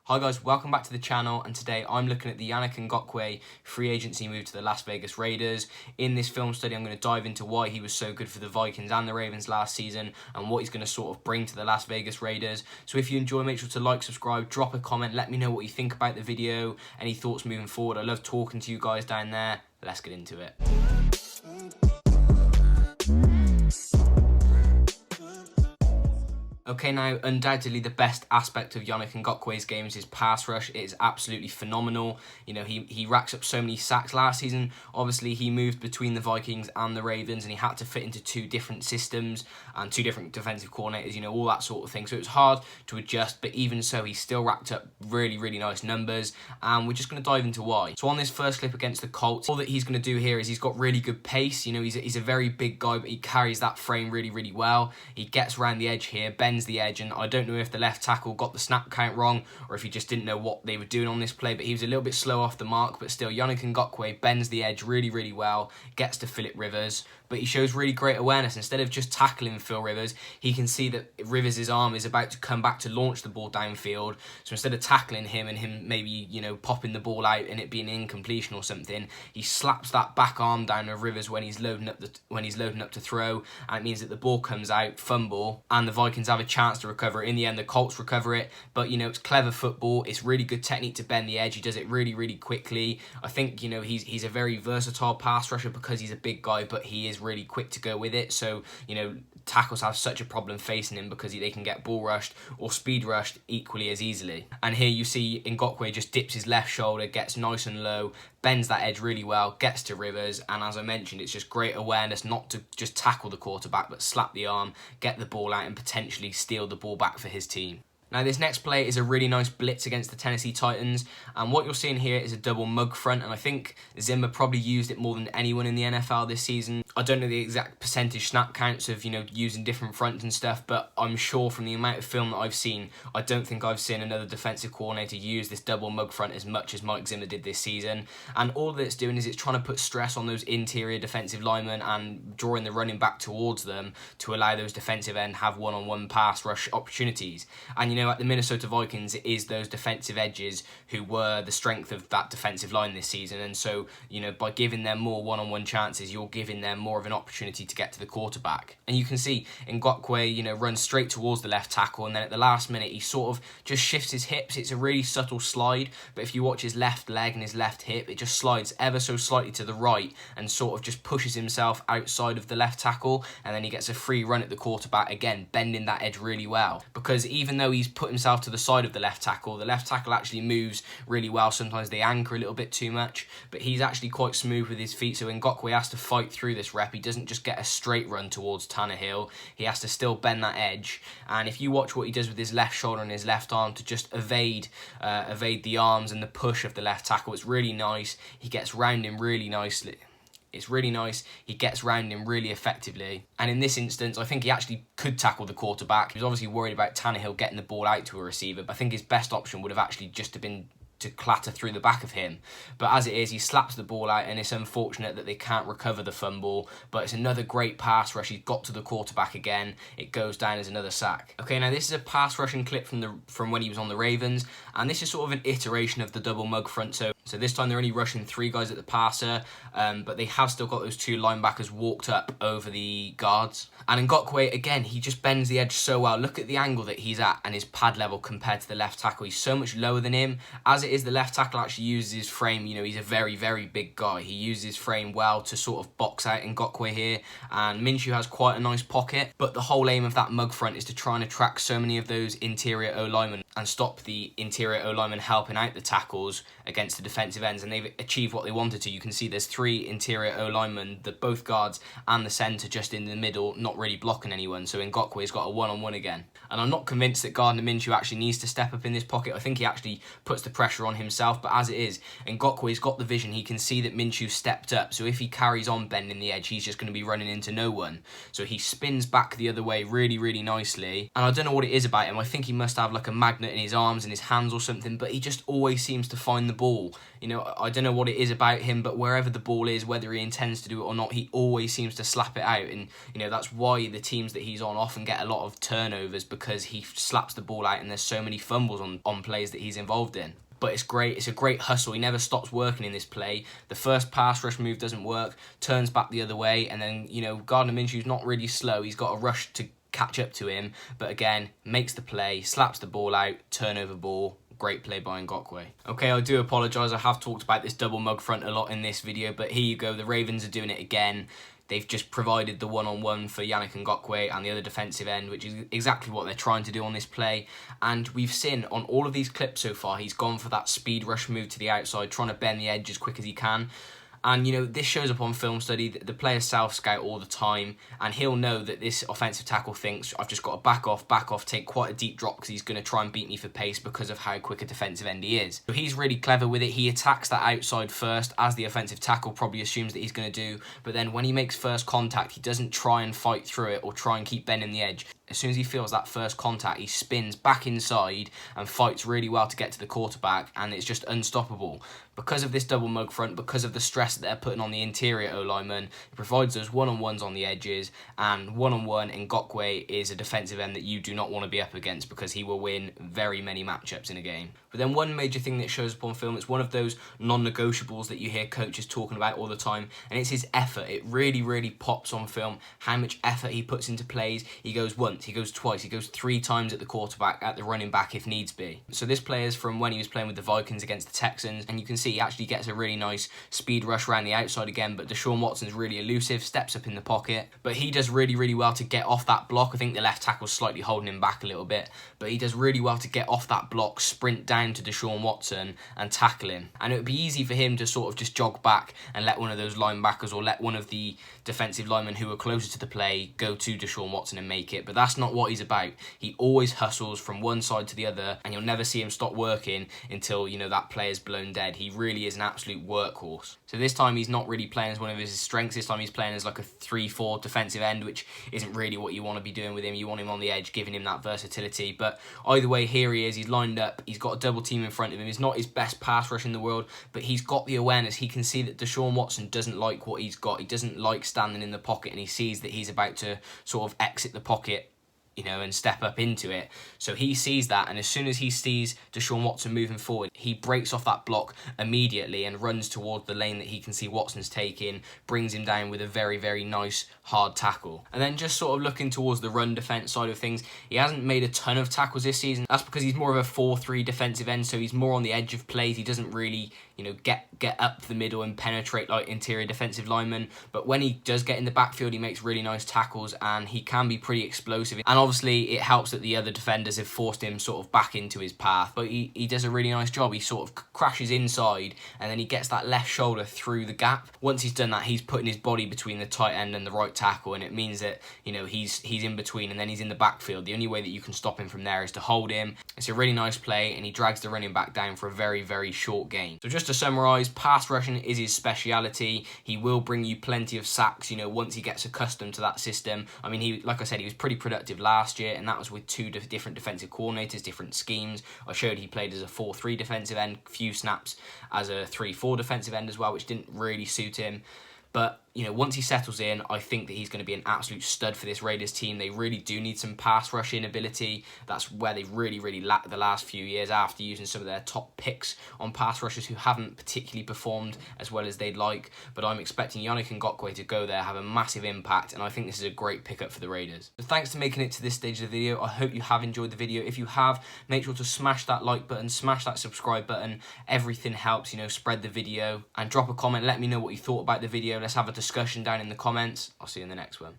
Hi guys, welcome back to the channel, and today I'm looking at the Yannick Ngakoue free agency move to the Las Vegas Raiders. In this film study, I'm going to dive into why he was so good for the Vikings and the Ravens last season and what he's going to sort of bring to the Las Vegas Raiders. So if you enjoy, make sure to like, subscribe, drop a comment, let me know what you think about the video, any thoughts moving forward. I love talking to you guys down there. Let's get into it. Okay, now, undoubtedly the best aspect of Yannick Ngakoue's game is his pass rush. It is absolutely phenomenal. You know, he racks up so many sacks last season. Obviously, he moved between the Vikings and the Ravens, and he had to fit into two different systems and two different defensive coordinators, you know, all that sort of thing. So it was hard to adjust, but even so, he still racked up really, really nice numbers, and we're just going to dive into why. So on this first clip against the Colts, all that he's going to do here is he's got really good pace. You know, he's a very big guy, but he carries that frame really, really well. He gets around the edge here, bends the edge, and I don't know if the left tackle got the snap count wrong or if he just didn't know what they were doing on this play, but he was a little bit slow off the mark. But still, Yannick Ngakoue bends the edge really, really well, gets to Philip Rivers, but he shows really great awareness. Instead of just tackling Phil Rivers, he can see that Rivers' arm is about to come back to launch the ball downfield. So instead of tackling him and him maybe, you know, popping the ball out and it being an incompletion or something, he slaps that back arm down of Rivers when he's loading up to throw, and it means that the ball comes out, fumble, and the Vikings have a chance to recover it. In the end, the Colts recover it, but you know, it's clever football. It's really good technique to bend the edge. He does it really, really quickly. I think, you know, he's a very versatile pass rusher because he's a big guy, but he is really quick to go with it. So, you know, tackles have such a problem facing him because they can get ball rushed or speed rushed equally as easily. And here you see Ngakoue just dips his left shoulder, gets nice and low, bends that edge really well, gets to Rivers, and as I mentioned, it's just great awareness not to just tackle the quarterback, but slap the arm, get the ball out, and potentially steal the ball back for his team. Now, this next play is a really nice blitz against the Tennessee Titans, and what you're seeing here is a double mug front, and I think Zimmer probably used it more than anyone in the NFL this season. I don't know the exact percentage snap counts of, you know, using different fronts and stuff, but I'm sure from the amount of film that I've seen, I don't think I've seen another defensive coordinator use this double mug front as much as Mike Zimmer did this season. And all that it's doing is it's trying to put stress on those interior defensive linemen and drawing the running back towards them to allow those defensive end have one-on-one pass rush opportunities. And you know, at the Minnesota Vikings, it is those defensive edges who were the strength of that defensive line this season. And so, you know, by giving them more one-on-one chances, you're giving them more of an opportunity to get to the quarterback. And you can see Ngakoue, you know, runs straight towards the left tackle, and then at the last minute, he sort of just shifts his hips. It's a really subtle slide, but if you watch his left leg and his left hip, it just slides ever so slightly to the right and sort of just pushes himself outside of the left tackle, and then he gets a free run at the quarterback, again, bending that edge really well. Because even though he's put himself to the side of the left tackle actually moves really well. Sometimes they anchor a little bit too much, but he's actually quite smooth with his feet, so Ngakoue has to fight through this rep. He doesn't just get a straight run towards Tannehill. He has to still bend that edge, and if you watch what he does with his left shoulder and his left arm to just evade the arms and the push of the left tackle, it's really nice. He gets round him really nicely. It's really nice. He gets round him really effectively. And in this instance, I think he actually could tackle the quarterback. He was obviously worried about Tannehill getting the ball out to a receiver, but I think his best option would have actually just been to clatter through the back of him. But as it is, he slaps the ball out, and it's unfortunate that they can't recover the fumble, but it's another great pass rush. He's got to the quarterback again. It goes down as another sack. Okay, now this is a pass rushing clip from when he was on the Ravens, and this is sort of an iteration of the double mug front. So this time they're only rushing 3 guys at the passer, but they have still got those 2 linebackers walked up over the guards. And Ngakoue, again, he just bends the edge so well. Look at the angle that he's at and his pad level compared to the left tackle. He's so much lower than him. As it is, the left tackle actually uses his frame. You know, he's a very, very big guy. He uses his frame well to sort of box out Ngakoue here. And Minshew has quite a nice pocket, but the whole aim of that mug front is to try and attract so many of those interior O-linemen and stop the interior O-linemen helping out the tackles against the defensive ends, and they've achieved what they wanted to. You can see there's 3 interior O-linemen, both guards and the centre just in the middle, not really blocking anyone, so Ngakoue's got a one-on-one again. And I'm not convinced that Gardner Minshew actually needs to step up in this pocket. I think he actually puts the pressure on himself, but as it is, Ngakoue's got the vision. He can see that Minshew stepped up, so if he carries on bending the edge, he's just going to be running into no one. So he spins back the other way really, really nicely, and I don't know what it is about him. I think he must have like a magnet movement in his arms and his hands or something, but he just always seems to find the ball. You know, I don't know what it is about him, but wherever the ball is, whether he intends to do it or not, he always seems to slap it out. And, you know, that's why the teams that he's on often get a lot of turnovers, because he slaps the ball out and there's so many fumbles on plays that he's involved in. But it's great. It's a great hustle. He never stops working in this play. The first pass rush move doesn't work, turns back the other way, and then, you know, Gardner Minshew's not really slow. He's got a rush to catch up to him, but again, makes the play, slaps the ball out, turnover ball. Great play by Ngakoue. Okay, I do apologise. I have talked about this double mug front a lot in this video, but here you go. The Ravens are doing it again. They've just provided the one-on-one for Yannick Ngakoue and the other defensive end, which is exactly what they're trying to do on this play. And we've seen on all of these clips so far, he's gone for that speed rush move to the outside, trying to bend the edge as quick as he can. And, you know, this shows up on film study. The players self-scout all the time, and he'll know that this offensive tackle thinks, I've just got to back off, take quite a deep drop because he's going to try and beat me for pace because of how quick a defensive end he is. So he's really clever with it. He attacks that outside first, as the offensive tackle probably assumes that he's going to do, but then when he makes first contact, he doesn't try and fight through it or try and keep bending the edge. As soon as he feels that first contact, he spins back inside and fights really well to get to the quarterback, and it's just unstoppable. Because of this double mug front, because of the stress that they're putting on the interior O-lineman, it provides those one-on-ones on the edges, and one-on-one Ngakoue is a defensive end that you do not want to be up against, because he will win very many matchups in a game. But then one major thing that shows up on film, it's one of those non-negotiables that you hear coaches talking about all the time, and it's his effort. It really, really pops on film how much effort he puts into plays. He goes once, he goes twice, he goes 3 times at the quarterback, at the running back if needs be. So this play is from when he was playing with the Vikings against the Texans, and you can see he actually gets a really nice speed rush around the outside again, but Deshaun Watson's really elusive, steps up in the pocket, but he does really, really well to get off that block. I think the left tackle's slightly holding him back a little bit, but he does really well to get off that block, sprint down to Deshaun Watson and tackle him. And it would be easy for him to sort of just jog back and let one of those linebackers or let one of the defensive linemen who are closer to the play go to Deshaun Watson and make it, but that's not what he's about. He always hustles from one side to the other, and you'll never see him stop working until, you know, that play is blown dead. He really is an absolute workhorse. So this time he's not really playing as one of his strengths. This time he's playing as like a 3-4 defensive end, which isn't really what you want to be doing with him. You want him on the edge, giving him that versatility. But either way, here he is. He's lined up. He's got a double team in front of him. He's not his best pass rush in the world, but he's got the awareness. He can see that Deshaun Watson doesn't like what he's got. He doesn't like standing in the pocket, and he sees that he's about to sort of exit the pocket, you know, and step up into it. So he sees that, and as soon as he sees Deshaun Watson moving forward, he breaks off that block immediately and runs towards the lane that he can see Watson's taking, brings him down with a very, very nice hard tackle. And then just sort of looking towards the run defense side of things, he hasn't made a ton of tackles this season. That's because he's more of a 4-3 defensive end, so he's more on the edge of plays. He doesn't really, you know, get up the middle and penetrate like interior defensive linemen. But when he does get in the backfield, he makes really nice tackles, and he can be pretty explosive. And obviously it helps that the other defenders have forced him sort of back into his path, but he does a really nice job. He sort of crashes inside, and then he gets that left shoulder through the gap. Once he's done that, he's putting his body between the tight end and the right tackle, and it means that, you know, he's in between, and then he's in the backfield. The only way that you can stop him from there is to hold him. It's a really nice play, and he drags the running back down for a very, very short gain. So just to summarise, pass rushing is his speciality. He will bring you plenty of sacks, you know, once he gets accustomed to that system. I mean, he, like I said, he was pretty productive last year, and that was with 2 different defensive coordinators, different schemes. I showed he played as a 4-3 defensive end, few snaps as a 3-4 defensive end as well, which didn't really suit him. But, you know, once he settles in, I think that he's going to be an absolute stud for this Raiders team. They really do need some pass rushing ability. That's where they've really, really lacked the last few years after using some of their top picks on pass rushers who haven't particularly performed as well as they'd like. But I'm expecting Yannick Ngakoue to go there, have a massive impact, and I think this is a great pickup for the Raiders. So thanks for making it to this stage of the video. I hope you have enjoyed the video. If you have, make sure to smash that like button, smash that subscribe button. Everything helps, you know, spread the video, and drop a comment. Let me know what you thought about the video. Let's have a discussion down in the comments. I'll see you in the next one.